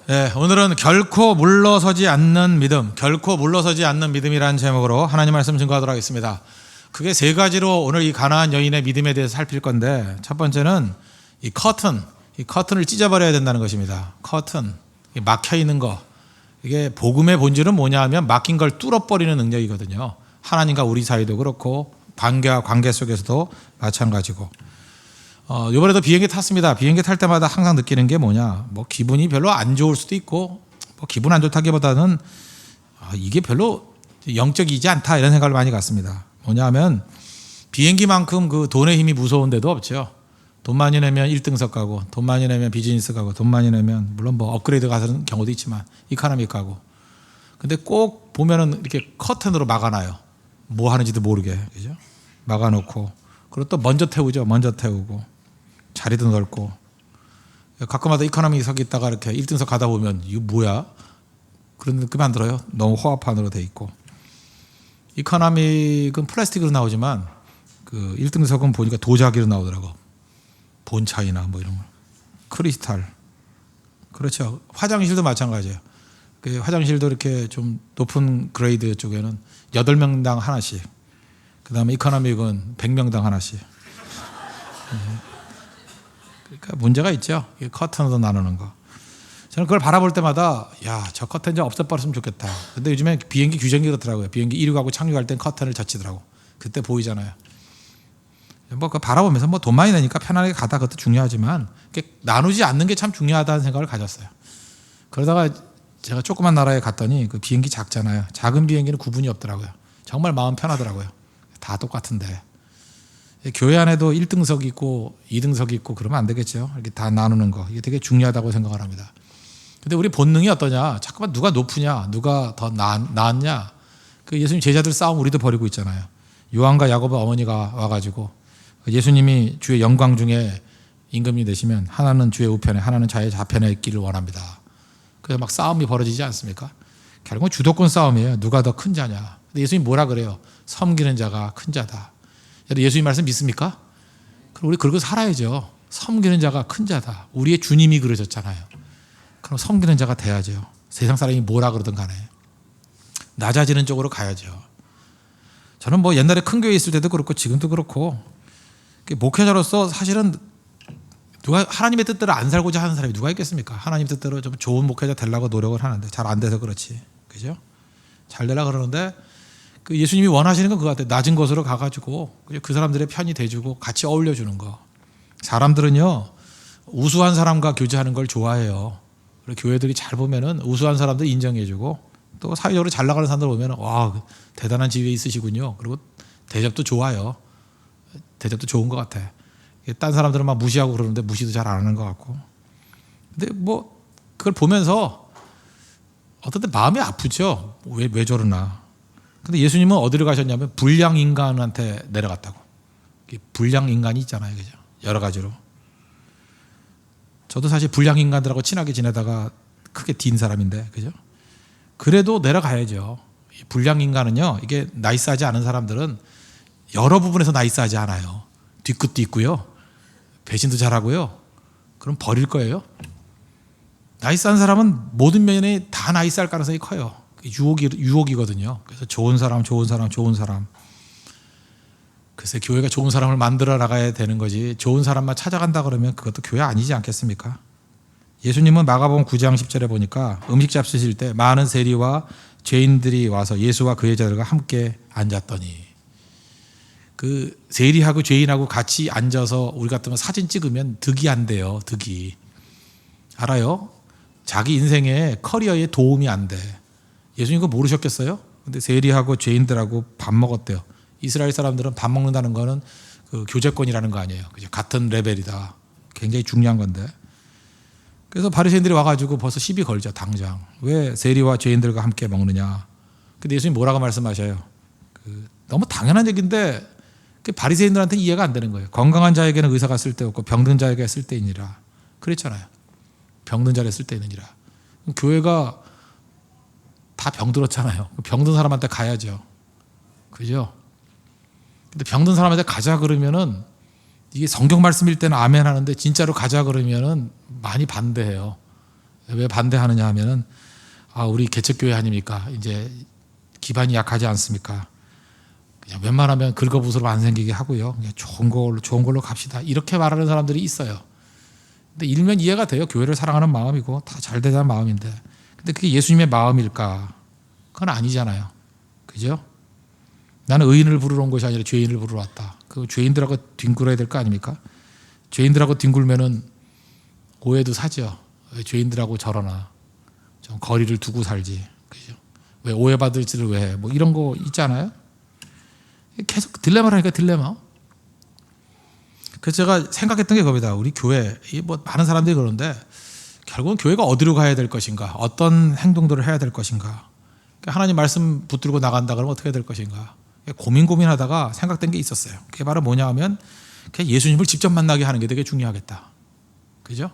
네, 오늘은 결코 물러서지 않는 믿음, 결코 물러서지 않는 믿음이라는 제목으로 하나님 말씀 증거하도록 하겠습니다. 그게 세 가지로 오늘 이 가나안 여인의 믿음에 대해서 살필 건데, 첫 번째는 이 커튼을 찢어버려야 된다는 것입니다. 커튼, 막혀 있는 거. 이게 복음의 본질은 뭐냐 하면 막힌 걸 뚫어버리는 능력이거든요. 하나님과 우리 사이도 그렇고 관계와 관계 속에서도 마찬가지고. 이번에도 비행기 탔습니다. 비행기 탈 때마다 항상 느끼는 게 뭐냐, 뭐 기분이 별로 안 좋을 수도 있고, 뭐 기분 안 좋다기보다는 이게 별로 영적이지 않다 이런 생각을 많이 갖습니다. 뭐냐하면 비행기만큼 그 돈의 힘이 무서운 데도 없죠. 돈 많이 내면 1등석 가고, 돈 많이 내면 비즈니스 가고, 돈 많이 내면 물론 뭐 업그레이드 가는 경우도 있지만 이코노미 가고. 근데 꼭 보면은 이렇게 커튼으로 막아놔요. 뭐 하는지도 모르게, 그죠? 막아놓고, 그리고 또 먼저 태우죠. 먼저 태우고. 자리도 넓고. 가끔마다 이코노미석에 있다가 이렇게 1등석 가다 보면 이거 뭐야? 그런 느낌 안 들어요? 너무 호화판으로 돼 있고. 이코노미는 플라스틱으로 나오지만 그 1등석은 보니까 도자기로 나오더라고. 본차이나 뭐 이런 거. 크리스탈. 그렇죠. 화장실도 마찬가지예요. 그 화장실도 이렇게 좀 높은 그레이드 쪽에는 8명당 하나씩. 그 다음에 이코노미는 100명당 하나씩. 그러니까 문제가 있죠. 커튼으로 나누는 거. 저는 그걸 바라볼 때마다 저 커튼 좀 없애버렸으면 좋겠다. 근데 요즘에 비행기 규정이 그렇더라고요. 비행기 이륙하고 착륙할 땐 커튼을 젖히더라고. 그때 보이잖아요. 뭐 그 바라보면서 뭐 돈 많이 내니까 편하게 가다, 그것도 중요하지만 나누지 않는 게 참 중요하다는 생각을 가졌어요. 그러다가 제가 조그만 나라에 갔더니 그 비행기 작잖아요. 작은 비행기는 구분이 없더라고요. 정말 마음 편하더라고요. 다 똑같은데. 교회 안에도 1등석이 있고 2등석이 있고 그러면 안 되겠죠. 이렇게 다 나누는 거, 이게 되게 중요하다고 생각을 합니다. 근데 우리 본능이 어떠냐? 잠깐만 누가 높으냐, 누가 더 나았냐? 그 예수님 제자들 싸움 우리도 벌이고 있잖아요. 요한과 야고보 어머니가 와가지고 예수님이 주의 영광 중에 임금이 되시면 하나는 주의 우편에, 하나는 자의 좌편에 있기를 원합니다. 그래서 막 싸움이 벌어지지 않습니까? 결국은 주도권 싸움이에요. 누가 더 큰 자냐? 근데 예수님 뭐라 그래요? 섬기는 자가 큰 자다. 예수님 말씀 믿습니까? 그럼 우리 그렇게 살아야죠. 섬기는 자가 큰 자다. 우리의 주님이 그러셨잖아요. 그럼 섬기는 자가 돼야죠. 세상 사람이 뭐라 그러든 간에 낮아지는 쪽으로 가야죠. 저는 뭐 옛날에 큰 교회 있을 때도 그렇고 지금도 그렇고, 목회자로서 사실은 누가 하나님의 뜻대로 안 살고자 하는 사람이 누가 있겠습니까? 하나님 뜻대로 좀 좋은 목회자 되려고 노력을 하는데 잘 안 돼서 그렇지, 그죠? 잘 되려고 그러는데 그 예수님이 원하시는 건 그거 같아요. 낮은 곳으로 가가지고 그 사람들의 편이 돼주고 같이 어울려주는 거. 사람들은요, 우수한 사람과 교제하는 걸 좋아해요. 그리고 교회들이 잘 보면은 우수한 사람들 인정해주고, 또 사회적으로 잘 나가는 사람들 보면은 와, 대단한 지위에 있으시군요. 그리고 대접도 좋아요. 대접도 좋은 것 같아. 딴 사람들은 막 무시하고 그러는데 무시도 잘 안 하는 것 같고. 근데 뭐 그걸 보면서 어떤 때 마음이 아프죠. 왜 저러나. 근데 예수님은 어디로 가셨냐면 불량 인간한테 내려갔다고. 불량 인간이 있잖아요, 그죠? 여러 가지로. 저도 사실 불량 인간들하고 친하게 지내다가 크게 딘 사람인데, 그죠? 그래도 내려가야죠. 불량 인간은요, 이게 나이스하지 않은 사람들은 여러 부분에서 나이스하지 않아요. 뒤끝도 있고요, 배신도 잘하고요. 그럼 버릴 거예요. 나이스한 사람은 모든 면에 다 나이스할 가능성이 커요. 유혹이거든요. 그래서 좋은 사람. 글쎄, 교회가 좋은 사람을 만들어 나가야 되는 거지, 좋은 사람만 찾아간다 그러면 그것도 교회 아니지 않겠습니까? 예수님은 마가복음 9장 10절에 보니까 음식 잡수실 때 많은 세리와 죄인들이 와서 예수와 그의 제자들과 함께 앉았더니, 그 세리하고 죄인하고 같이 앉아서 우리 같으면 사진 찍으면 득이 안 돼요. 득이. 알아요? 자기 인생에 커리어에 도움이 안 돼. 예수님 그거 모르셨겠어요? 근데 세리하고 죄인들하고 밥 먹었대요. 이스라엘 사람들은 밥 먹는다는 거는 그 교제권이라는 거 아니에요. 그죠? 같은 레벨이다. 굉장히 중요한 건데. 그래서 바리새인들이 와가지고 벌써 시비 걸죠, 당장. 왜 세리와 죄인들과 함께 먹느냐. 근데 예수님 뭐라고 말씀하셔요? 너무 당연한 얘기인데 바리새인들한테는 이해가 안 되는 거예요. 건강한 자에게는 의사가 쓸데없고 병든 자에게 쓸데있느니라. 그랬잖아요. 병든 자에게 쓸데있느니라. 교회가 다 병들었잖아요. 병든 사람한테 가야죠. 그죠? 근데 병든 사람한테 가자 그러면은, 이게 성경 말씀일 때는 아멘 하는데 진짜로 가자 그러면은 많이 반대해요. 왜 반대하느냐 하면은 우리 개척교회 아닙니까? 이제 기반이 약하지 않습니까? 그냥 웬만하면 긁어부스럼 안 생기게 하고요. 그냥 좋은 걸로 갑시다. 이렇게 말하는 사람들이 있어요. 근데 일면 이해가 돼요. 교회를 사랑하는 마음이고 다 잘 되자는 마음인데. 근데 그게 예수님의 마음일까? 그건 아니잖아요. 그죠? 나는 의인을 부르러 온 것이 아니라 죄인을 부르러 왔다. 그 죄인들하고 뒹굴어야 될 거 아닙니까? 죄인들하고 뒹굴면은 오해도 사죠. 왜 죄인들하고 저러나. 좀 거리를 두고 살지. 그죠? 왜 오해받을지를 왜 해. 뭐 이런 거 있잖아요. 계속 딜레마라니까 딜레마. 그래서 제가 생각했던 게 그겁니다. 우리 교회, 뭐 많은 사람들이 그러는데 결국은 교회가 어디로 가야 될 것인가, 어떤 행동들을 해야 될 것인가, 하나님 말씀 붙들고 나간다 그러면 어떻게 될 것인가 고민하다가 생각된 게 있었어요. 그게 바로 뭐냐 하면 그냥 예수님을 직접 만나게 하는 게 되게 중요하겠다. 그죠?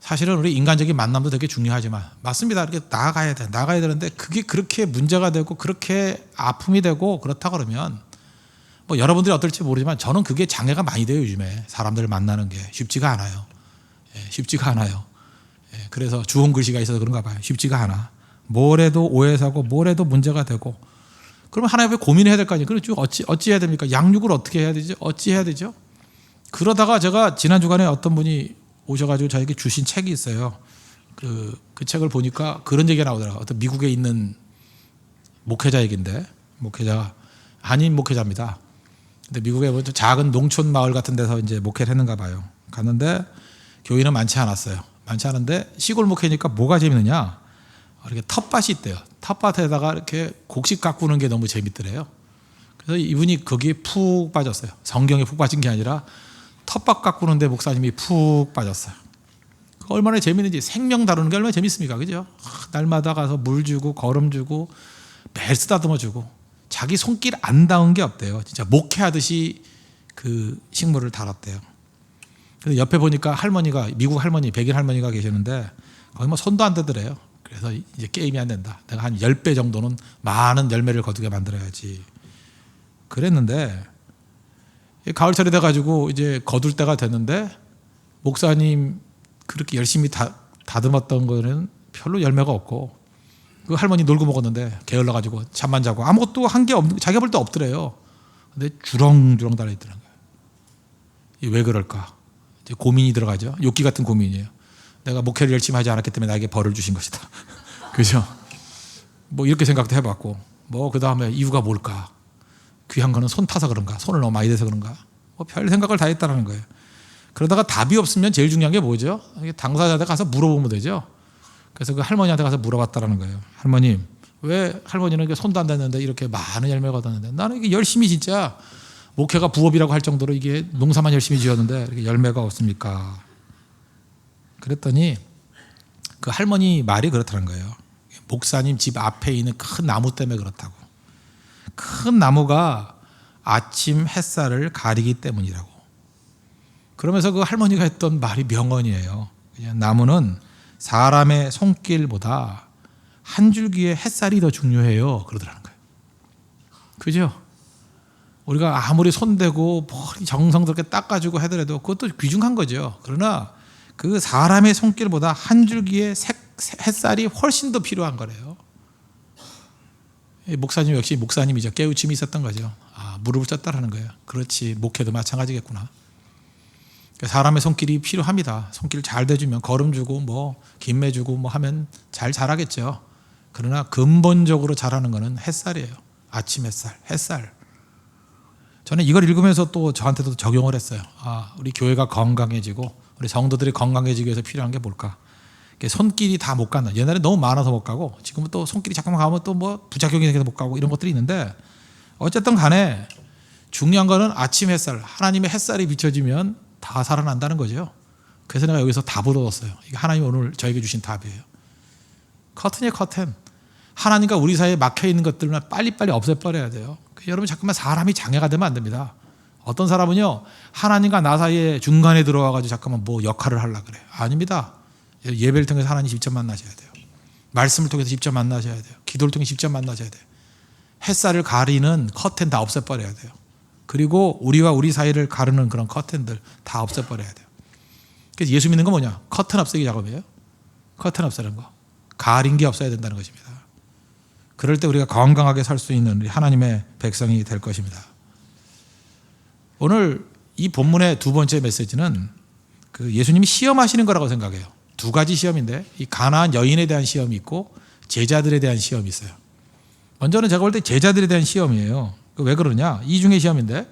사실은 우리 인간적인 만남도 되게 중요하지만 맞습니다. 이렇게 나아가야 되는데 그게 그렇게 문제가 되고 그렇게 아픔이 되고 그렇다 그러면 뭐 여러분들이 어떨지 모르지만 저는 그게 장애가 많이 돼요. 요즘에 사람들을 만나는 게 쉽지가 않아요. 쉽지가 않아요. 그래서 주홍 글씨가 있어서 그런가 봐요. 쉽지가 않아. 뭘 해도 오해 사고 뭘 해도 문제가 되고 그러면 하나님 앞에 고민해야 될 거 아니에요. 그렇죠. 어찌 해야 됩니까? 양육을 어떻게 해야 되죠? 어찌 해야 되죠? 그러다가 제가 지난 주간에 어떤 분이 오셔가지고 저에게 주신 책이 있어요. 그 책을 보니까 그런 얘기가 나오더라고요. 어떤 미국에 있는 목회자 얘기인데 목회자가 한인 목회자입니다. 근데 미국에 뭐 작은 농촌 마을 같은 데서 이제 목회를 했는가 봐요. 갔는데 교인은 많지 않았어요. 많지 않은데 시골 목회니까 뭐가 재밌느냐? 이렇게 텃밭이 있대요. 텃밭에다가 이렇게 곡식 가꾸는 게 너무 재밌더래요. 그래서 이분이 거기에 푹 빠졌어요. 성경에 푹 빠진 게 아니라 텃밭 가꾸는데 목사님이 푹 빠졌어요. 얼마나 재밌는지 생명 다루는 게 얼마나 재밌습니까? 그죠? 날마다 가서 물 주고 거름 주고 매일 쓰다듬어 주고 자기 손길 안 닿은 게 없대요. 진짜 목회하듯이 그 식물을 달았대요. 그래서 옆에 보니까 할머니가 미국 할머니 백인 할머니가 계시는데 거의 뭐 손도 안 대더래요. 그래서 이제 게임이 안 된다. 내가 한 10배 정도는 많은 열매를 거두게 만들어야지. 그랬는데 가을철이 돼가지고 이제 거둘 때가 됐는데 목사님 그렇게 열심히 다듬었던 거는 별로 열매가 없고 그 할머니 놀고 먹었는데 게을러가지고 잠만 자고 아무것도 한 게 없는 자기가 볼 때 없더래요. 근데 주렁주렁 달아있더라고요. 왜 그럴까? 이제 고민이 들어가죠. 욕기 같은 고민이에요. 내가 목회를 열심히 하지 않았기 때문에 나에게 벌을 주신 것이다. 그죠? 뭐 이렇게 생각도 해봤고 뭐 그 다음에 이유가 뭘까? 귀한 거는 손 타서 그런가? 손을 너무 많이 대서 그런가? 뭐 별 생각을 다 했다는 거예요. 그러다가 답이 없으면 제일 중요한 게 뭐죠? 당사자한테 가서 물어보면 되죠. 그래서 그 할머니한테 가서 물어봤다는 거예요. 할머님, 왜 할머니는 손도 안 댔는데 이렇게 많은 열매가 얻었는데 나는 이게 열심히 진짜 목회가 부업이라고 할 정도로 이게 농사만 열심히 지었는데 이렇게 열매가 없습니까? 그랬더니 그 할머니 말이 그렇다는 거예요. 목사님 집 앞에 있는 큰 나무 때문에 그렇다고. 큰 나무가 아침 햇살을 가리기 때문이라고. 그러면서 그 할머니가 했던 말이 명언이에요. 그냥 나무는 사람의 손길보다 한 줄기의 햇살이 더 중요해요. 그러더라는 거예요. 그죠? 우리가 아무리 손대고 머리 정성스럽게 닦아주고 하더라도 그것도 귀중한 거죠. 그러나 그 사람의 손길보다 한 줄기의 햇살이 훨씬 더 필요한 거래요. 목사님 역시 목사님이죠. 깨우침이 있었던 거죠. 무릎을 쳤다라는 거예요. 그렇지, 목회도 마찬가지겠구나. 사람의 손길이 필요합니다. 손길 잘 대주면 거름 주고 뭐 김매 주고 뭐 하면 잘 자라겠죠. 그러나 근본적으로 자라는 거는 햇살이에요. 아침 햇살. 저는 이걸 읽으면서 또 저한테도 적용을 했어요. 우리 교회가 건강해지고 우리 성도들이 건강해지기 위해서 필요한 게 뭘까? 손길이 다 못 간다. 옛날에 너무 많아서 못 가고 지금은 또 손길이 잠깐만 가면 또 뭐 부작용이 생겨서 못 가고 이런 것들이 있는데 어쨌든 간에 중요한 거는 아침 햇살, 하나님의 햇살이 비춰지면 다 살아난다는 거죠. 그래서 내가 여기서 답을 얻었어요. 이게 하나님이 오늘 저에게 주신 답이에요. 커튼이에요, 커튼. 하나님과 우리 사이에 막혀있는 것들만 빨리빨리 없애버려야 돼요. 여러분 자꾸만 사람이 장애가 되면 안 됩니다. 어떤 사람은요 하나님과 나 사이에 중간에 들어와가지고 잠깐만 뭐 역할을 하려고 그래요. 아닙니다. 예배를 통해서 하나님 직접 만나셔야 돼요. 말씀을 통해서 직접 만나셔야 돼요. 기도를 통해서 직접 만나셔야 돼요. 햇살을 가리는 커튼 다 없애버려야 돼요. 그리고 우리와 우리 사이를 가르는 그런 커튼들 다 없애버려야 돼요. 그래서 예수 믿는 건 뭐냐? 커튼 없애기 작업이에요. 커튼 없애는 거. 가린 게 없어야 된다는 것입니다. 그럴 때 우리가 건강하게 살 수 있는 하나님의 백성이 될 것입니다. 오늘 이 본문의 두 번째 메시지는 그 예수님이 시험하시는 거라고 생각해요. 두 가지 시험인데 이 가나안 여인에 대한 시험이 있고 제자들에 대한 시험이 있어요. 먼저는 제가 볼 때 제자들에 대한 시험이에요. 왜 그러냐? 이 중에 시험인데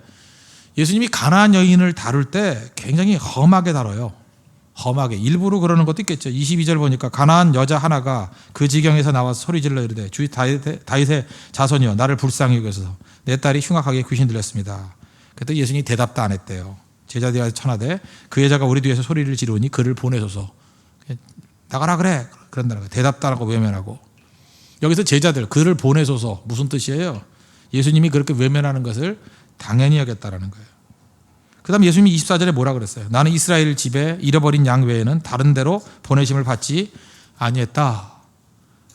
예수님이 가나안 여인을 다룰 때 굉장히 험하게 다뤄요. 험하게. 일부러 그러는 것도 있겠죠. 22절 보니까 가나안 여자 하나가 그 지경에서 나와서 소리질러 이르되 주 다윗의 자손이여 나를 불쌍히 여기소서 내 딸이 흉악하게 귀신 들렸습니다. 그때 예수님이 대답도 안 했대요. 제자들이 천하되 그 여자가 우리 뒤에서 소리를 지르니 그를 보내소서. 나가라 그래. 그런다는 거예요. 대답도 안 하고 외면하고. 여기서 제자들 그를 보내소서 무슨 뜻이에요? 예수님이 그렇게 외면하는 것을 당연히 여겼다라는 거예요. 그 다음 예수님이 24절에 뭐라 그랬어요? 나는 이스라엘 집에 잃어버린 양 외에는 다른 데로 보내심을 받지 아니했다.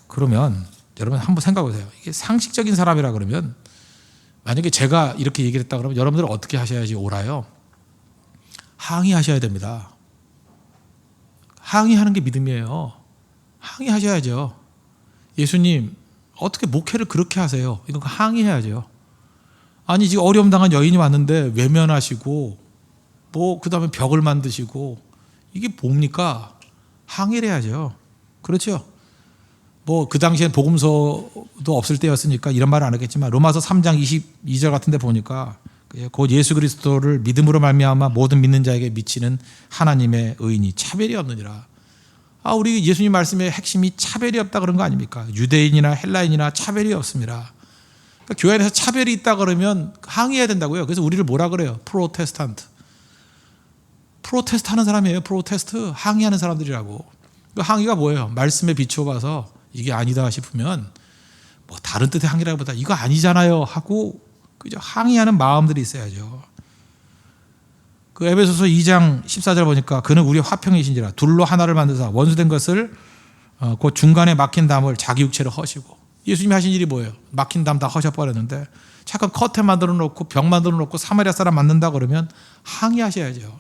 그러면 여러분 한번 생각해 보세요. 이게 상식적인 사람이라 그러면 만약에 제가 이렇게 얘기를 했다 그러면 여러분들은 어떻게 하셔야지 옳아요? 항의하셔야 됩니다. 항의하는 게 믿음이에요. 항의하셔야죠. 예수님 어떻게 목회를 그렇게 하세요? 이건 항의해야죠. 아니 지금 어려움 당한 여인이 왔는데 외면하시고 뭐 그다음에 벽을 만드시고 이게 뭡니까? 항의를 해야죠. 그렇죠? 뭐 그 당시엔 복음서도 없을 때였으니까 이런 말은 안 하겠지만 로마서 3장 22절 같은 데 보니까 곧 예수 그리스도를 믿음으로 말미암아 모든 믿는 자에게 미치는 하나님의 의인이 차별이 없느니라. 우리 예수님 말씀의 핵심이 차별이 없다 그런 거 아닙니까? 유대인이나 헬라인이나 차별이 없습니다. 그러니까 교회 안에서 차별이 있다 그러면 항의해야 된다고요. 그래서 우리를 뭐라 그래요? 프로테스탄트. 프로테스트 하는 사람이에요. 프로테스트. 항의하는 사람들이라고. 그 항의가 뭐예요? 말씀에 비추어봐서 이게 아니다 싶으면 뭐 다른 뜻의 항의라기보다 이거 아니잖아요 하고 그죠? 항의하는 마음들이 있어야죠. 그 에베소서 2장 14절 보니까 그는 우리의 화평이신지라 둘로 하나를 만드사 원수된 것을 그 중간에 막힌 담을 자기 육체로 허시고. 예수님이 하신 일이 뭐예요? 막힌 담 다 허셔버렸는데 잠깐 커튼 만들어 놓고 벽 만들어 놓고 사마리아 사람 만든다 그러면 항의하셔야죠.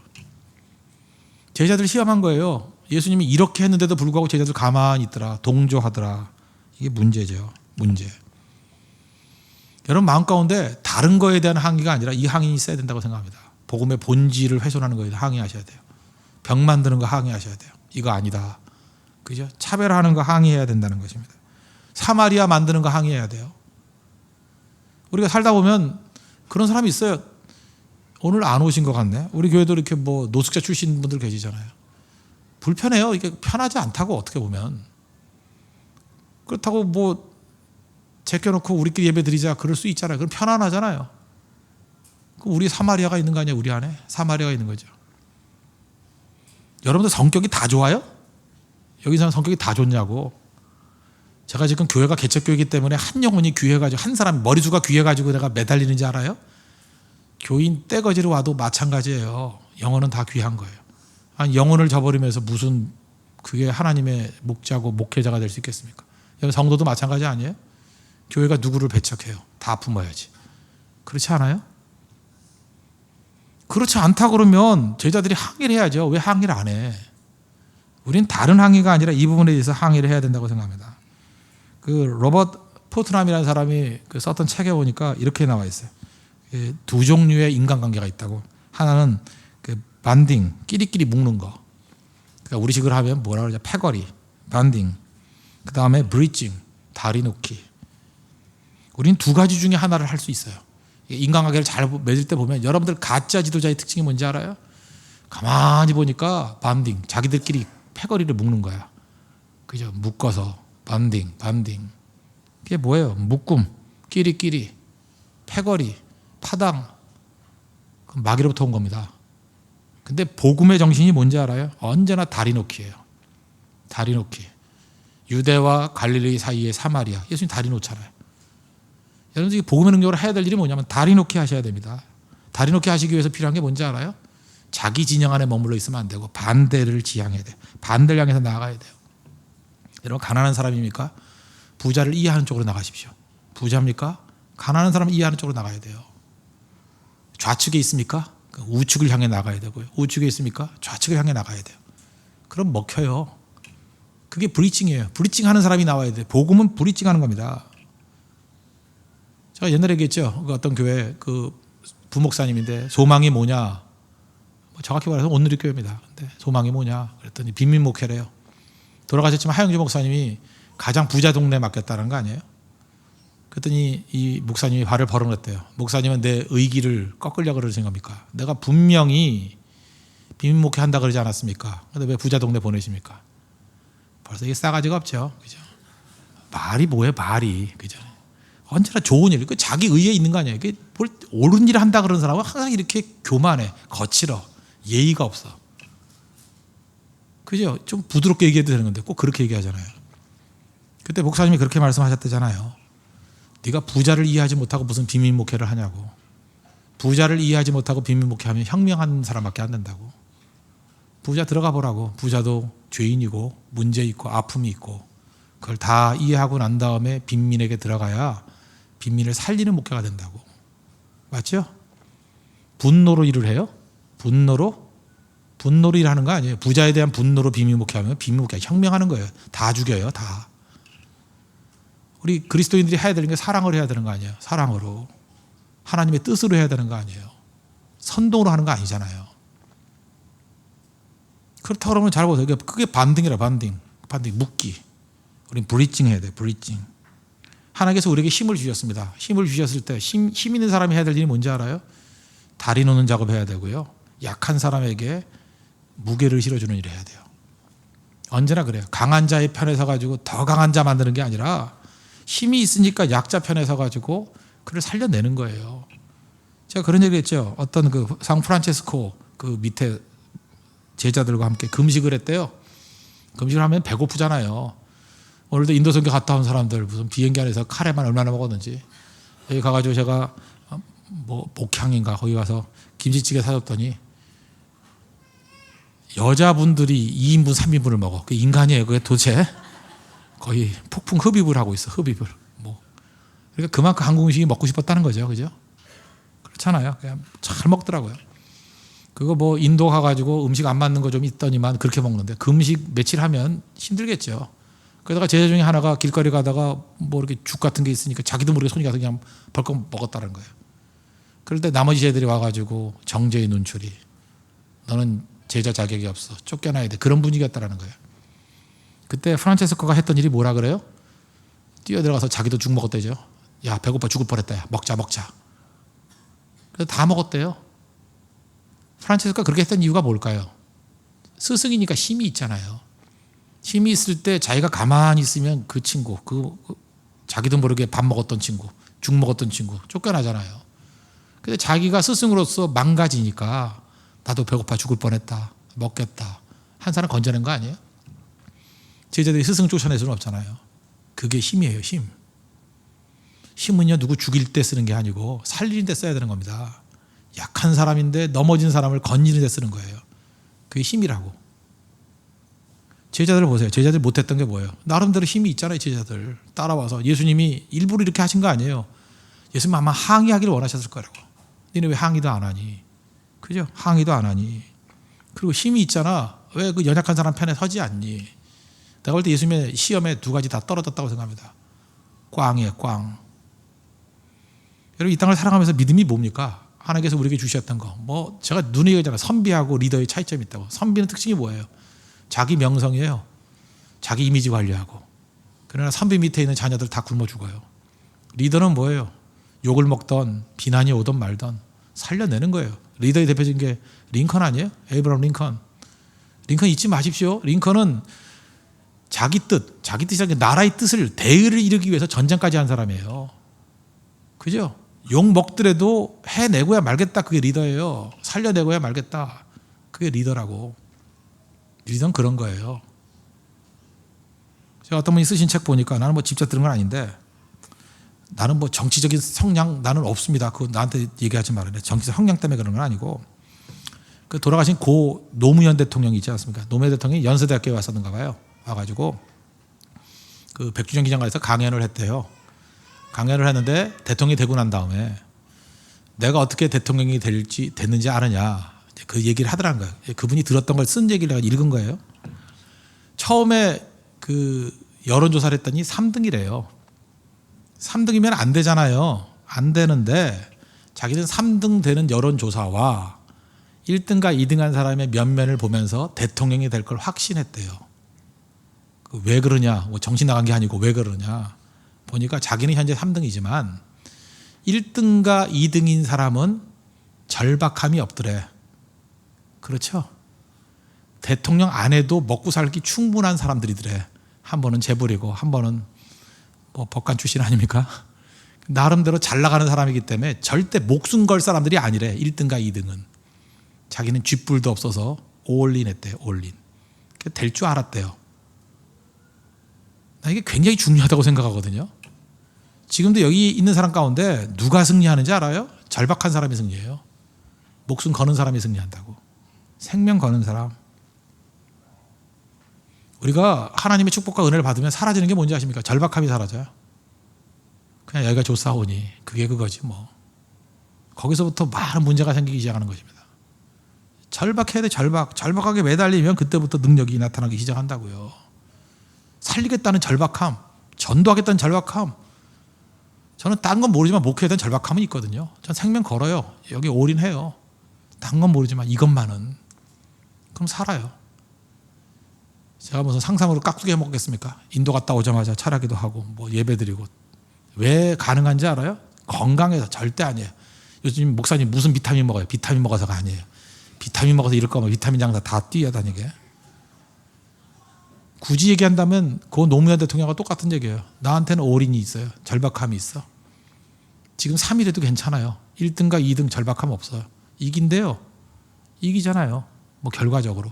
제자들 시험한 거예요. 예수님이 이렇게 했는데도 불구하고 제자들 가만히 있더라. 동조하더라. 이게 문제죠. 문제. 여러분 마음 가운데 다른 거에 대한 항의가 아니라 이 항의가 있어야 된다고 생각합니다. 복음의 본질을 훼손하는 거에 항의하셔야 돼요. 벽 만드는 거 항의하셔야 돼요. 이거 아니다. 그죠? 차별하는 거 항의해야 된다는 것입니다. 사마리아 만드는 거 항의해야 돼요. 우리가 살다 보면 그런 사람이 있어요. 오늘 안 오신 것 같네. 우리 교회도 이렇게 뭐 노숙자 출신 분들 계시잖아요. 불편해요. 이게 편하지 않다고 어떻게 보면. 그렇다고 뭐 제껴놓고 우리끼리 예배 드리자 그럴 수 있잖아요. 그럼 편안하잖아요. 우리 사마리아가 있는 거 아니에요? 우리 안에 사마리아가 있는 거죠. 여러분들 성격이 다 좋아요? 여기 사람 성격이 다 좋냐고. 제가 지금 교회가 개척교회이기 때문에 한 영혼이 귀해가지고 한 사람 머리수가 귀해가지고 내가 매달리는지 알아요? 교인 떼거지로 와도 마찬가지예요. 영혼은 다 귀한 거예요. 아니, 영혼을 저버리면서 무슨 그게 하나님의 목자고 목회자가 될 수 있겠습니까? 여기 성도도 마찬가지 아니에요? 교회가 누구를 배척해요? 다 품어야지. 그렇지 않아요? 그렇지 않다 그러면 제자들이 항의를 해야죠. 왜 항의를 안 해? 우린 다른 항의가 아니라 이 부분에 대해서 항의를 해야 된다고 생각합니다. 그 로버트 포트남이라는 사람이 그 썼던 책에 보니까 이렇게 나와 있어요. 두 종류의 인간관계가 있다고. 하나는 그 반딩, 끼리끼리 묶는 거. 그러니까 우리식으로 하면 뭐라 그러죠? 패거리, 반딩. 그 다음에 브리징, 다리 놓기. 우리는 두 가지 중에 하나를 할 수 있어요. 인간관계를 잘 맺을 때 보면 여러분들 가짜 지도자의 특징이 뭔지 알아요? 가만히 보니까 반딩, 자기들끼리 패거리를 묶는 거야. 그죠? 묶어서 반딩. 그게 뭐예요? 묶음, 끼리끼리, 패거리, 파당. 마귀로부터 온 겁니다. 근데 복음의 정신이 뭔지 알아요? 언제나 다리 놓기예요. 다리 놓기. 유대와 갈릴리 사이의 사마리아. 예수님 다리 놓잖아요. 여러분들이 복음의 능력으로 해야 될 일이 뭐냐면 다리 놓기 하셔야 됩니다. 다리 놓기 하시기 위해서 필요한 게 뭔지 알아요? 자기 진영 안에 머물러 있으면 안 되고 반대를 지향해야 돼요. 반대를 향해서 나아가야 돼요. 여러분 가난한 사람입니까? 부자를 이해하는 쪽으로 나가십시오. 부자입니까? 가난한 사람을 이해하는 쪽으로 나가야 돼요. 좌측에 있습니까? 우측을 향해 나가야 되고요. 우측에 있습니까? 좌측을 향해 나가야 돼요. 그럼 먹혀요. 그게 브리칭이에요. 브리칭하는 사람이 나와야 돼. 복음은 브리칭하는 겁니다. 제가 옛날에 얘기했죠. 그 어떤 교회 그 부목사님인데 소망이 뭐냐? 정확히 말해서 온누리교회입니다. 근데 소망이 뭐냐? 그랬더니 빈민 목회래요. 돌아가셨지만 하영주 목사님이 가장 부자 동네에 맡겼다는 거 아니에요? 그랬더니 이 목사님이 발을 벌어냈대요. 목사님은 내 의기를 꺾으려고 그러신 겁니까? 내가 분명히 빈민 목회 한다 그러지 않았습니까? 근데 왜 부자 동네 보내십니까? 벌써 이게 싸가지가 없죠. 그죠? 말이 뭐예요, 말이. 그죠? 언제나 좋은 일, 그 자기 의에 있는 거 아니에요. 이게 뭘 옳은 일을 한다 그러는 사람은 항상 이렇게 교만해, 거칠어, 예의가 없어. 그죠? 좀 부드럽게 얘기해도 되는 건데 꼭 그렇게 얘기하잖아요. 그때 목사님이 그렇게 말씀하셨대잖아요. 네가 부자를 이해하지 못하고 무슨 비밀 목회를 하냐고. 부자를 이해하지 못하고 비밀 목회하면 혁명하는 사람밖에 안 된다고. 부자 들어가 보라고. 부자도 죄인이고 문제 있고 아픔이 있고 그걸 다 이해하고 난 다음에 빈민에게 들어가야 빈민을 살리는 목회가 된다고. 맞죠? 분노로 일을 해요? 분노로 일하는 거 아니에요. 부자에 대한 분노로 비밀 목회하면 비밀 목회 혁명하는 거예요. 다 죽여요, 다. 우리 그리스도인들이 해야 되는 게 사랑을 해야 되는 거 아니에요. 사랑으로. 하나님의 뜻으로 해야 되는 거 아니에요. 선동으로 하는 거 아니잖아요. 그렇다고 그러면 잘 보세요. 그게 반딩이라 반딩, 묶기. 우린 브리칭 해야 돼요. 브리칭. 하나님께서 우리에게 힘을 주셨습니다. 힘을 주셨을 때 힘 있는 사람이 해야 될 일이 뭔지 알아요? 다리 놓는 작업해야 되고요. 약한 사람에게 무게를 실어주는 일을 해야 돼요. 언제나 그래요. 강한 자의 편에 서가지고 더 강한 자 만드는 게 아니라 힘이 있으니까 약자 편에 서가지고 그를 살려내는 거예요. 제가 그런 얘기 했죠. 어떤 그 상프란체스코 그 밑에 제자들과 함께 금식을 했대요. 금식을 하면 배고프잖아요. 오늘도 인도 선교 갔다 온 사람들 무슨 비행기 안에서 카레만 얼마나 먹었는지. 여기 가가지고 제가 뭐 목향인가 거기 가서 김치찌개 사줬더니 여자분들이 2인분 3인분을 먹어. 그 인간이에요. 그게 도대체 거의 폭풍 흡입을 하고 있어. 흡입을. 뭐 그러니까 그만큼 한국 음식이 먹고 싶었다는 거죠. 그죠? 그렇잖아요. 그냥 잘 먹더라고요. 그거 뭐 인도 가가지고 음식 안 맞는 거 좀 있더니만 그렇게 먹는데 그 음식 며칠 하면 힘들겠죠. 그러다가 제자 중에 하나가 길거리 가다가 뭐 이렇게 죽 같은 게 있으니까 자기도 모르게 손이 가서 그냥 벌컥 먹었다는 거예요. 그럴 때 나머지 제자들이 와가지고 정죄의 눈초리. 너는 제자 자격이 없어. 쫓겨나야 돼. 그런 분위기였다라는 거예요. 그때 프란체스코가 했던 일이 뭐라 그래요? 뛰어들어가서 자기도 죽 먹었대죠. 야 배고파 죽을 뻔했다. 야, 먹자. 그래서 다 먹었대요. 프란체스코가 그렇게 했던 이유가 뭘까요? 스승이니까 힘이 있잖아요. 힘이 있을 때 자기가 가만히 있으면 그 친구, 자기도 모르게 밥 먹었던 친구, 죽 먹었던 친구 쫓겨나잖아요. 근데 자기가 스승으로서 망가지니까 나도 배고파 죽을 뻔했다. 먹겠다. 한 사람 건져낸 거 아니에요? 제자들이 스승 쫓아낼 수는 없잖아요. 그게 힘이에요. 힘. 힘은요 누구 죽일 때 쓰는 게 아니고 살리는 데 써야 되는 겁니다. 약한 사람인데 넘어진 사람을 건지는 데 쓰는 거예요. 그게 힘이라고. 제자들 보세요. 제자들 못했던 게 뭐예요? 나름대로 힘이 있잖아요. 제자들 따라와서 예수님이 일부러 이렇게 하신 거 아니에요. 예수님 아마 항의하기를 원하셨을 거라고. 너네 왜 항의도 안 하니? 그죠? 항의도 안 하니. 그리고 힘이 있잖아. 왜 그 연약한 사람 편에 서지 않니? 내가 볼 때 예수님의 시험에 두 가지 다 떨어졌다고 생각합니다. 꽝이에요. 꽝. 여러분 이 땅을 살아가면서 믿음이 뭡니까? 하나님께서 우리에게 주셨던 거. 뭐 제가 눈에 얘기하잖아요. 선비하고 리더의 차이점이 있다고. 선비는 특징이 뭐예요? 자기 명성이에요. 자기 이미지 관리하고. 그러나 선비 밑에 있는 자녀들 다 굶어 죽어요. 리더는 뭐예요? 욕을 먹던 비난이 오던 말던 살려내는 거예요. 리더의 대표적인 게 링컨 아니에요? 에이브러함 링컨. 링컨 잊지 마십시오. 링컨은 자기 뜻이 아니라 나라의 뜻을 대의를 이루기 위해서 전쟁까지 한 사람이에요. 그죠? 욕 먹더라도 해내고야 말겠다. 그게 리더예요. 살려내고야 말겠다. 그게 리더라고. 리더는 그런 거예요. 제가 어떤 분이 쓰신 책 보니까 나는 뭐 직접 들은 건 아닌데 나는 뭐 정치적인 성향 나는 없습니다. 그거 나한테 얘기하지 말아요. 정치적 성향 때문에 그런 건 아니고 그 돌아가신 고 노무현 대통령이 있지 않습니까? 노무현 대통령이 연세대학교에 왔었는가 봐요. 와가지고 그 백주정 기념관에서 강연을 했대요. 강연을 했는데 대통령이 되고 난 다음에 내가 어떻게 대통령이 됐는지 아느냐 그 얘기를 하더라는 거예요. 그분이 들었던 걸 쓴 얘기를 읽은 거예요. 처음에 그 여론조사를 했더니 3등이래요. 3등이면 안 되잖아요. 안 되는데 자기는 3등 되는 여론조사와 1등과 2등한 사람의 면면을 보면서 대통령이 될 걸 확신했대요. 왜 그러냐? 뭐 정신 나간 게 아니고 왜 그러냐? 보니까 자기는 현재 3등이지만 1등과 2등인 사람은 절박함이 없더래. 그렇죠? 대통령 안 해도 먹고 살기 충분한 사람들이더래. 한 번은 재벌이고 한 번은 뭐 법관 출신 아닙니까? 나름대로 잘 나가는 사람이기 때문에 절대 목숨 걸 사람들이 아니래. 1등과 2등은. 자기는 쥐뿔도 없어서 올인 했대요. 올인. 될 줄 알았대요. 나 이게 굉장히 중요하다고 생각하거든요. 지금도 여기 있는 사람 가운데 누가 승리하는지 알아요? 절박한 사람이 승리해요. 목숨 거는 사람이 승리한다고. 생명 거는 사람. 우리가 하나님의 축복과 은혜를 받으면 사라지는 게 뭔지 아십니까? 절박함이 사라져요. 그냥 여기가 좋사오니 그게 그거지 뭐. 거기서부터 많은 문제가 생기기 시작하는 것입니다. 절박해야 돼. 절박하게 매달리면 그때부터 능력이 나타나기 시작한다고요. 살리겠다는 절박함, 전도하겠다는 절박함. 저는 딴 건 모르지만 목회에 대한 절박함은 있거든요. 전 생명 걸어요. 여기 올인해요. 딴 건 모르지만 이것만은. 그럼 살아요. 제가 무슨 상상으로 깍두기 해먹겠습니까? 인도 갔다 오자마자 차라기도 하고 뭐 예배드리고. 왜 가능한지 알아요? 건강해서. 절대 아니에요. 요즘 목사님 무슨 비타민 먹어요? 비타민 먹어서가 아니에요. 비타민 먹어서 이럴 거면 비타민 장사 다 뛰어다니게. 굳이 얘기한다면 그 노무현 대통령과 똑같은 얘기예요. 나한테는 올인이 있어요. 절박함이 있어. 지금 3일에도 괜찮아요. 1등과 2등 절박함 없어요. 이긴대요. 이기잖아요. 뭐 결과적으로.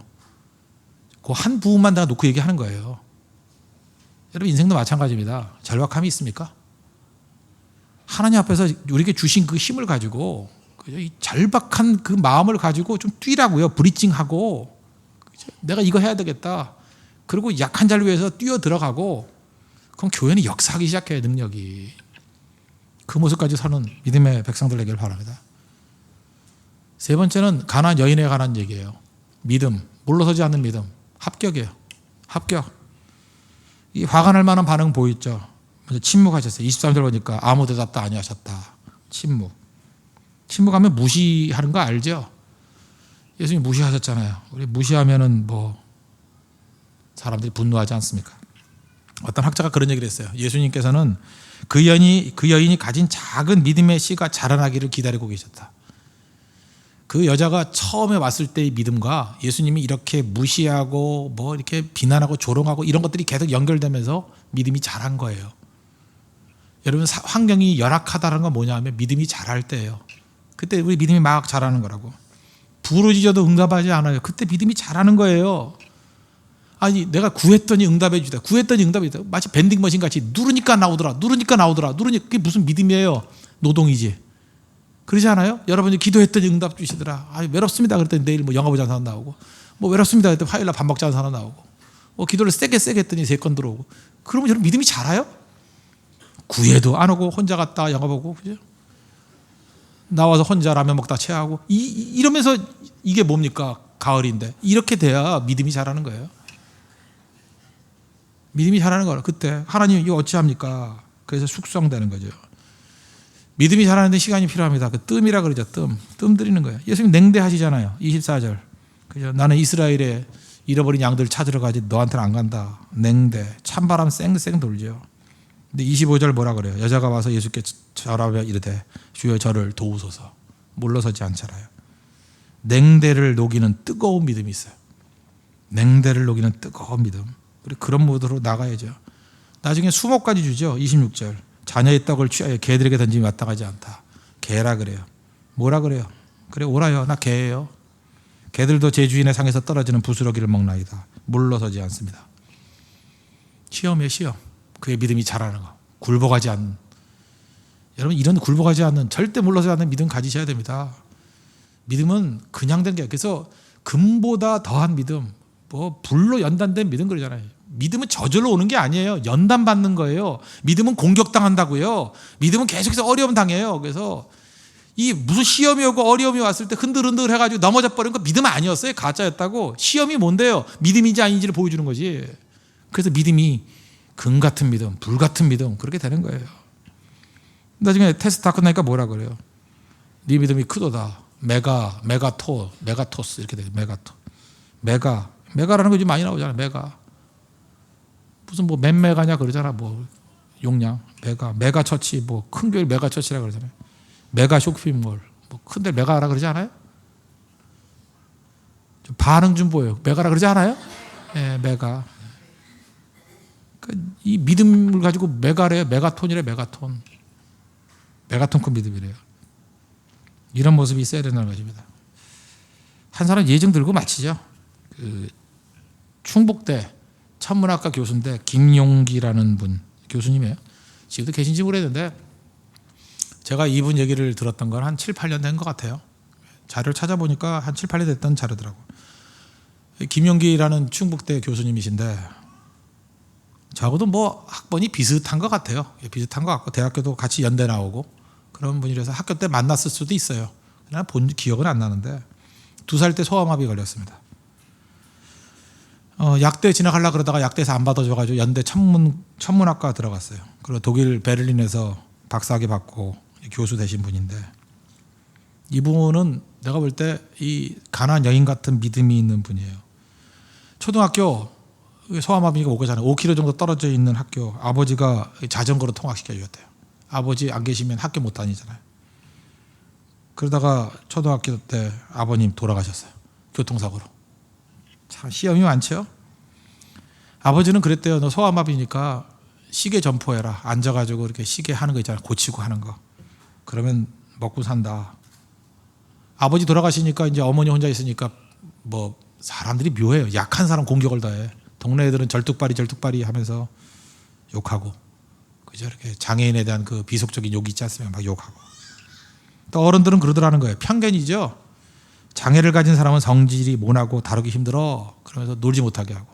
그 한 부분만 내가 놓고 얘기하는 거예요. 여러분 인생도 마찬가지입니다. 절박함이 있습니까? 하나님 앞에서 우리에게 주신 그 힘을 가지고 이 절박한 그 마음을 가지고 좀 뛰라고요. 브리징하고 내가 이거 해야 되겠다. 그리고 약한 자를 위해서 뛰어 들어가고 그럼 교회는 역사하기 시작해요. 능력이. 그 모습까지 사는 믿음의 백성들 되길 바랍니다. 세 번째는 가난한 여인에 관한 얘기예요. 믿음. 물러서지 않는 믿음. 합격이에요. 합격. 이 화가 날 만한 반응 보이죠. 먼저 침묵하셨어요. 23절 보니까 아무 대답도 아니하셨다. 침묵. 침묵하면 무시하는 거 알죠? 예수님 무시하셨잖아요. 우리 무시하면은 뭐 사람들이 분노하지 않습니까? 어떤 학자가 그런 얘기를 했어요. 예수님께서는 그 여인이 가진 작은 믿음의 씨가 자라나기를 기다리고 계셨다. 그 여자가 처음에 왔을 때의 믿음과 예수님이 이렇게 무시하고 뭐 이렇게 비난하고 조롱하고 이런 것들이 계속 연결되면서 믿음이 자란 거예요. 여러분 환경이 열악하다는 건 뭐냐면 믿음이 자랄 때예요. 그때 우리 믿음이 막 자라는 거라고. 부르짖어도 응답하지 않아요. 그때 믿음이 자라는 거예요. 아니 내가 구했더니 응답해 주다. 구했더니 응답해 주다. 마치 밴딩머신 같이 누르니까 나오더라. 그게 무슨 믿음이에요. 노동이지. 그러지 않아요? 여러분이 기도했더니 응답 주시더라. 외롭습니다. 그랬더니 내일 뭐 영화 보자는 사람 나오고 뭐 외롭습니다. 그랬더니 화요일날 밥 먹자는 사람 나오고 기도를 세게 했더니 3건 들어오고. 그러면 여러분 믿음이 자라요? 구해도 안 오고 혼자 갔다 영화 보고 그죠? 나와서 혼자 라면 먹다 체하고 이러면서 이게 뭡니까? 가을인데 이렇게 돼야 믿음이 자라는 거예요. 믿음이 자라는 거예요. 그때 하나님 이거 어찌합니까? 그래서 숙성되는 거죠. 믿음이 자라는데 시간이 필요합니다. 그 뜸이라 그러죠. 뜸 들이는 거예요. 예수님 냉대하시잖아요. 24절. 그죠? 나는 이스라엘에 잃어버린 양들 찾으러 가지 너한테는 안 간다. 냉대. 찬바람 쌩쌩 돌죠. 근데 25절 뭐라 그래요? 여자가 와서 예수께 절하며 이르되 주여 저를 도우소서. 물러서지 않잖아요. 냉대를 녹이는 뜨거운 믿음이 있어요. 냉대를 녹이는 뜨거운 믿음. 우리 그런 모드로 나가야죠. 나중에 수목까지 주죠. 26절. 자녀의 떡을 취하여 개들에게 던짐이 마땅하지 않다. 개라 그래요. 뭐라 그래요? 그래 오라요. 나 개예요. 개들도 제 주인의 상에서 떨어지는 부스러기를 먹나이다. 물러서지 않습니다. 시험이에요. 시험. 그의 믿음이 자라는 거. 굴복하지 않는. 여러분 이런 굴복하지 않는 절대 물러서지 않는 믿음 가지셔야 됩니다. 믿음은 그냥 된 게 그래서 금보다 더한 믿음. 뭐 불로 연단된 믿음 그러잖아요. 믿음은 저절로 오는 게 아니에요. 연단받는 거예요. 믿음은 공격당한다고요. 믿음은 계속해서 어려움 당해요. 그래서 이 무슨 시험이 오고 어려움이 왔을 때 흔들흔들 해가지고 넘어져 버린 거 믿음 아니었어요. 가짜였다고. 시험이 뭔데요? 믿음인지 아닌지를 보여주는 거지. 그래서 믿음이 금 같은 믿음, 불 같은 믿음 그렇게 되는 거예요. 나중에 테스트 다 끝나니까 뭐라 그래요? 네 믿음이 크도다. 메가토스 이렇게 돼요. 메가라는 거 요즘 많이 나오잖아. 메가 무슨 뭐 몇 메가냐 그러잖아. 뭐 용량 메가 처치 뭐 큰 교회 메가 처치라 그러잖아요. 메가 쇼핑몰 뭐 큰데 메가라 그러지 않아요? 좀 반응 좀 보여요. 메가라 그러지 않아요? 예, 메가. 이 믿음을 가지고 메가래요. 메가톤이래. 메가톤 큰 믿음이래요. 이런 모습이 있어야 된다는 것입니다. 한 사람 예증 들고 마치죠. 충북대 천문학과 교수인데 김용기라는 분 교수님이에요. 지금도 계신지 모르겠는데 제가 이분 얘기를 들었던 건 한 7, 8년 된 것 같아요. 자료를 찾아보니까 한 7, 8년 됐던 자료더라고. 김용기라는 충북대 교수님이신데 저하고도 뭐 학번이 비슷한 것 같아요. 비슷한 것 같고 대학교도 같이 연대 나오고 그런 분이라서 학교 때 만났을 수도 있어요. 그러나 본 기억은 안 나는데 2살 때 소아마비 걸렸습니다. 약대 진학하려고 그러다가 약대에서 안 받아줘가지고 연대 천문학과 들어갔어요. 그리고 독일 베를린에서 박사학위 받고 교수 되신 분인데 이분은 내가 볼 때 이 가난한 여인 같은 믿음이 있는 분이에요. 초등학교 소아마비가 오고잖아요. 5km 정도 떨어져 있는 학교 아버지가 자전거로 통학시켜 주셨대요. 아버지 안 계시면 학교 못 다니잖아요. 그러다가 초등학교 때 아버님 돌아가셨어요. 교통사고로. 참 시험이 많죠. 아버지는 그랬대요. 너 소아마비니까 시계 점포해라. 앉아가지고 이렇게 시계 하는 거 있잖아요. 고치고 하는 거. 그러면 먹고 산다. 아버지 돌아가시니까 이제 어머니 혼자 있으니까 뭐 사람들이 묘해요. 약한 사람 공격을 다해. 동네 애들은 절뚝발이 하면서 욕하고 그죠? 이렇게 장애인에 대한 그 비속적인 욕이 있지 않습니까? 막 욕하고. 또 어른들은 그러더라는 거예요. 편견이죠. 장애를 가진 사람은 성질이 모나고 다루기 힘들어. 그러면서 놀지 못하게 하고.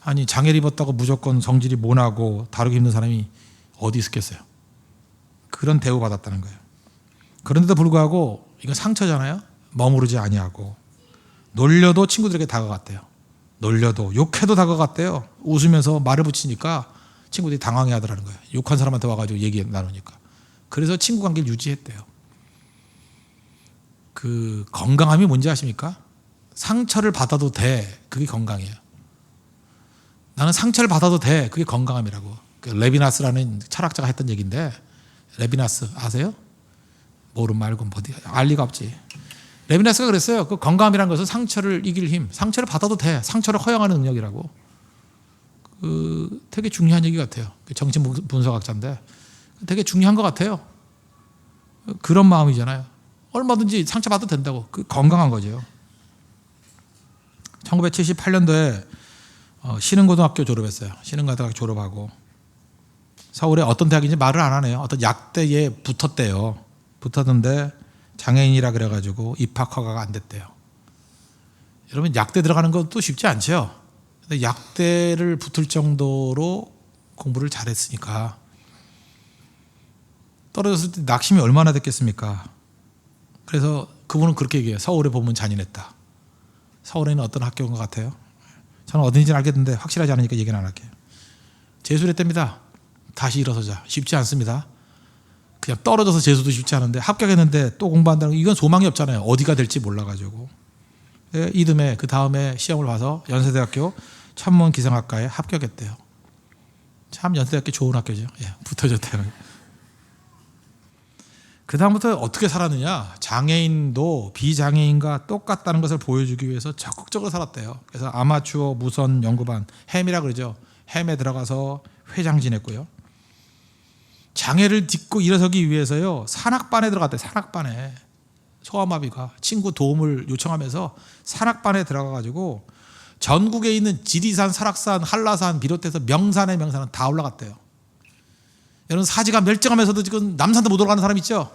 아니 장애를 입었다고 무조건 성질이 모나고 다루기 힘든 사람이 어디 있었겠어요. 그런 대우 받았다는 거예요. 그런데도 불구하고 이건 상처잖아요. 머무르지 아니하고 놀려도 친구들에게 다가갔대요. 놀려도 욕해도 다가갔대요. 웃으면서 말을 붙이니까 친구들이 당황해하더라는 거예요. 욕한 사람한테 와가지고 얘기 나누니까. 그래서 친구 관계를 유지했대요. 그 건강함이 뭔지 아십니까? 상처를 받아도 돼. 그게 건강이에요. 나는 상처를 받아도 돼. 그게 건강함이라고. 그 레비나스라는 철학자가 했던 얘기인데 레비나스 아세요? 모르면 말고 어디 알 리가 없지. 레비나스가 그랬어요. 그 건강함이라는 것은 상처를 이길 힘. 상처를 받아도 돼. 상처를 허용하는 능력이라고. 그 되게 중요한 얘기 같아요. 정신 분석학자인데 되게 중요한 것 같아요. 그런 마음이잖아요. 얼마든지 상처받아도 된다고. 그 건강한 거죠. 1978년도에 신흥고등학교 졸업했어요. 신흥고등학교 졸업하고 서울에 어떤 대학인지 말을 안 하네요. 어떤 약대에 붙었대요. 붙었는데 장애인이라 그래가지고 입학 허가가 안 됐대요. 여러분 약대 들어가는 것도 쉽지 않죠. 근데 약대를 붙을 정도로 공부를 잘했으니까 떨어졌을 때 낙심이 얼마나 됐겠습니까? 그래서 그분은 그렇게 얘기해요. 서울에 보면 잔인했다. 서울에는 어떤 학교인 것 같아요? 저는 어딘지는 알겠는데 확실하지 않으니까 얘기는 안 할게요. 재수했답니다. 다시 일어서자. 쉽지 않습니다. 그냥 떨어져서 재수도 쉽지 않은데 합격했는데 또 공부한다는 거 이건 소망이 없잖아요. 어디가 될지 몰라가지고. 이듬해 그 다음에 시험을 봐서 연세대학교 천문기상학과에 합격했대요. 참 연세대학교 좋은 학교죠. 예, 붙어졌대요. 그 다음부터 어떻게 살았느냐. 장애인도 비장애인과 똑같다는 것을 보여주기 위해서 적극적으로 살았대요. 그래서 아마추어 무선 연구반 햄이라 그러죠. 햄에 들어가서 회장 지냈고요. 장애를 딛고 일어서기 위해서요. 산악반에 들어갔대요. 산악반에. 소아마비가 친구 도움을 요청하면서 산악반에 들어가가지고 전국에 있는 지리산, 설악산, 한라산 비롯해서 명산의 명산은 다 올라갔대요. 여러분 사지가 멸종하면서도 지금 남산도 못 올라가는 사람 있죠?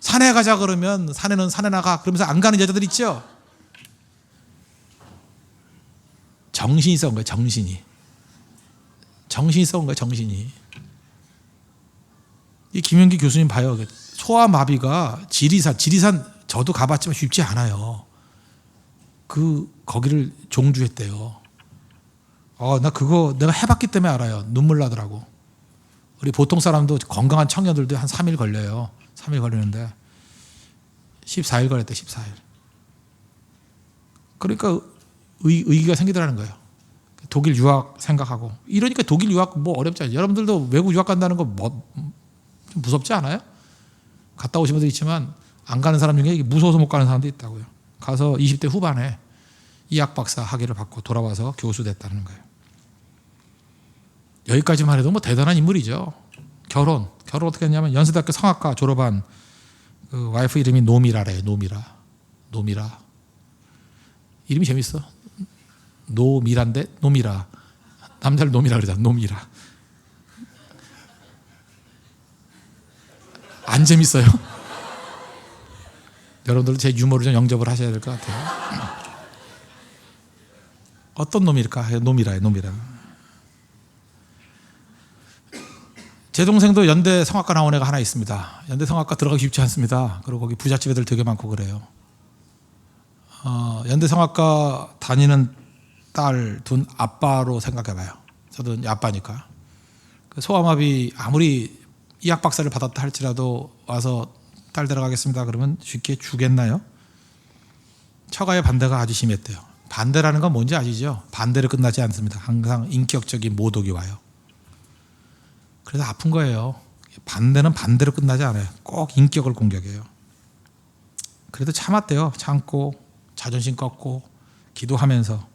산에 가자 그러면 산에는 산에 나가 그러면서 안 가는 여자들 있죠? 정신이 썩은 거예요. 정신이 썩은 거예요. 정신이. 이 김영기 교수님 봐요. 소아마비가 지리산 저도 가봤지만 쉽지 않아요. 거기를 종주했대요. 나 그거 내가 해봤기 때문에 알아요. 눈물 나더라고. 우리 보통 사람도 건강한 청년들도 한 3일 걸려요. 3일 걸리는데 14일 걸렸대. 14일. 그러니까 의기가 생기더라는 거예요. 독일 유학 생각하고. 이러니까 독일 유학 뭐 어렵지 않아요. 여러분들도 외국 유학 간다는 거 좀 무섭지 않아요? 갔다 오신 분도 있지만 안 가는 사람 중에 무서워서 못 가는 사람도 있다고요. 가서 20대 후반에 이학 박사 학위를 받고 돌아와서 교수 됐다는 거예요. 여기까지만 해도 뭐 대단한 인물이죠. 결혼 어떻게 했냐면 연세대학교 성악과 졸업한 그 와이프 이름이 노미라래요. 노미라. 이름이 재밌어. 노미라인데 노미라. 남자를 노미라 그러잖아. 노미라. 안 재밌어요? 여러분들도 제 유머를 좀 영접을 하셔야 될 것 같아요. 어떤 놈일까? 노미라예요. 노미라. 제 동생도 연대 성악과 나온 애가 하나 있습니다. 연대 성악과 들어가기 쉽지 않습니다. 그리고 거기 부잣집 애들 되게 많고 그래요. 연대 성악과 다니는 딸 둔 아빠로 생각해봐요. 저도 아빠니까. 소아마비 아무리 이학 박사를 받았다 할지라도 와서 딸 데려가겠습니다. 그러면 쉽게 주겠나요? 처가의 반대가 아주 심했대요. 반대라는 건 뭔지 아시죠? 반대로 끝나지 않습니다. 항상 인격적인 모독이 와요. 그래서 아픈 거예요. 반대는 반대로 끝나지 않아요. 꼭 인격을 공격해요. 그래도 참았대요. 참고 자존심 꺾고 기도하면서.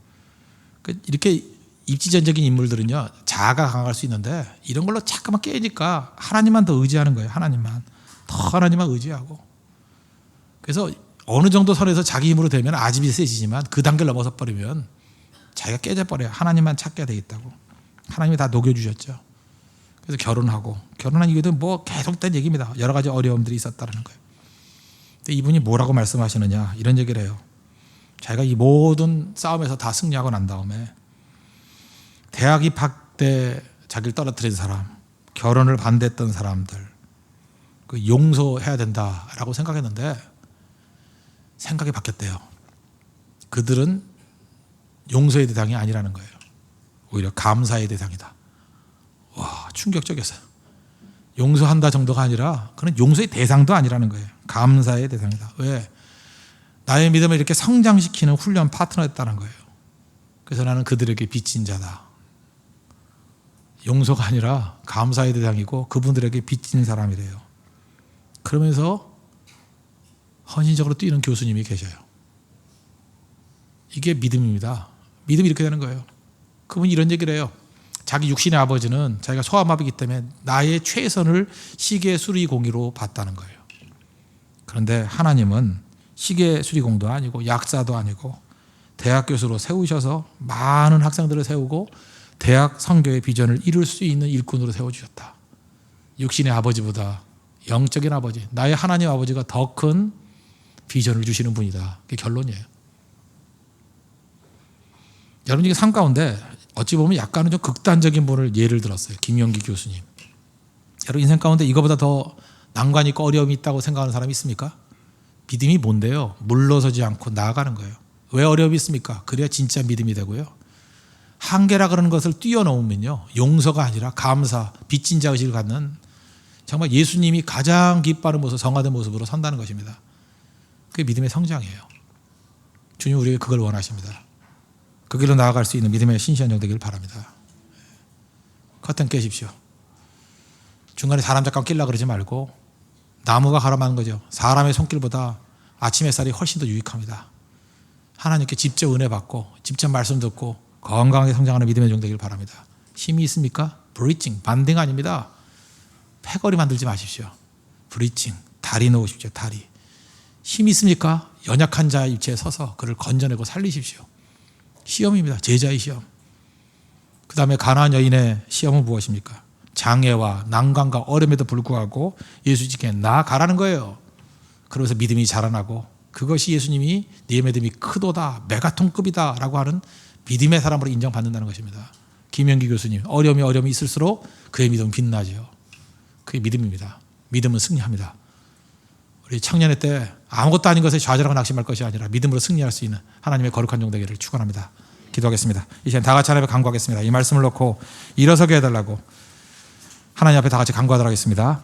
이렇게 입지전적인 인물들은요, 자아가 강할 수 있는데 이런 걸로 자꾸만 깨지니까 하나님만 더 의지하는 거예요. 더 하나님만 의지하고. 그래서 어느 정도 선에서 자기 힘으로 되면 아집이 세지지만 그 단계를 넘어서 버리면 자기가 깨져버려요. 하나님만 찾게 되겠다고. 하나님이 다 녹여주셨죠. 그래서 결혼한 이유도 뭐 계속된 얘기입니다. 여러 가지 어려움들이 있었다는 거예요. 근데 이분이 뭐라고 말씀하시느냐, 이런 얘기를 해요. 자기가 이 모든 싸움에서 다 승리하고 난 다음에 대학 입학 때 자기를 떨어뜨린 사람, 결혼을 반대했던 사람들, 용서해야 된다라고 생각했는데 생각이 바뀌었대요. 그들은 용서의 대상이 아니라는 거예요. 오히려 감사의 대상이다. 와, 충격적이었어요. 용서한다 정도가 아니라 그는 용서의 대상도 아니라는 거예요. 감사의 대상이다. 왜? 나의 믿음을 이렇게 성장시키는 훈련 파트너였다는 거예요. 그래서 나는 그들에게 빚진 자다. 용서가 아니라 감사의 대상이고 그분들에게 빚진 사람이래요. 그러면서 헌신적으로 뛰는 교수님이 계셔요. 이게 믿음입니다. 믿음이 이렇게 되는 거예요. 그분이 이런 얘기를 해요. 자기 육신의 아버지는 자기가 소아마비이기 때문에 나의 최선을 시계 수리공의로 봤다는 거예요. 그런데 하나님은 시계 수리공도 아니고 약사도 아니고 대학 교수로 세우셔서 많은 학생들을 세우고 대학 선교의 비전을 이룰 수 있는 일꾼으로 세워주셨다. 육신의 아버지보다 영적인 아버지, 나의 하나님 아버지가 더 큰 비전을 주시는 분이다. 그게 결론이에요. 여러분, 이게 삶 가운데 어찌 보면 약간은 좀 극단적인 분을 예를 들었어요. 김영기 교수님. 여러분, 인생 가운데 이거보다 더 난관 있고 어려움이 있다고 생각하는 사람이 있습니까? 믿음이 뭔데요? 물러서지 않고 나아가는 거예요. 왜 어려움이 있습니까? 그래야 진짜 믿음이 되고요. 한계라 그러는 것을 뛰어넘으면요, 용서가 아니라 감사, 빚진 자 의식을 갖는 정말 예수님이 가장 기뻐하는 모습, 성화된 모습으로 선다는 것입니다. 그게 믿음의 성장이에요. 주님 우리에게 그걸 원하십니다. 그 길로 나아갈 수 있는 믿음의 신시한 되기를 바랍니다. 커튼 깨십시오. 중간에 사람 잠깐 끼려고 그러지 말고 나무가 가라마는 거죠. 사람의 손길보다 아침 햇살이 훨씬 더 유익합니다. 하나님께 직접 은혜 받고 직접 말씀 듣고 건강하게 성장하는 믿음의 종 되기를 바랍니다. 힘이 있습니까? 브리칭, 반등 아닙니다. 패거리 만들지 마십시오. 브리칭, 다리 놓으십시오. 다리. 힘이 있습니까? 연약한 자의 입체에 서서 그를 건져내고 살리십시오. 시험입니다. 제자의 시험. 그 다음에 가나안 여인의 시험은 무엇입니까? 장애와 난관과 어려움에도 불구하고 예수님께 나아가라는 거예요. 그러면서 믿음이 자라나고 그것이 예수님이 네 믿음이 크도다, 메가톤급이다 라고 하는 믿음의 사람으로 인정받는다는 것입니다. 김영기 교수님, 어려움이 있을수록 그의 믿음은 빛나죠. 그게 믿음입니다. 믿음은 승리합니다. 우리 청년의 때 아무것도 아닌 것에 좌절하고 낙심할 것이 아니라 믿음으로 승리할 수 있는 하나님의 거룩한 종 되기를 축원합니다. 기도하겠습니다. 이 시간 다 같이 하나님 앞에 간구하겠습니다. 이 말씀을 놓고 일어서게 해달라고 하나님 앞에 다 같이 간구하도록 하겠습니다.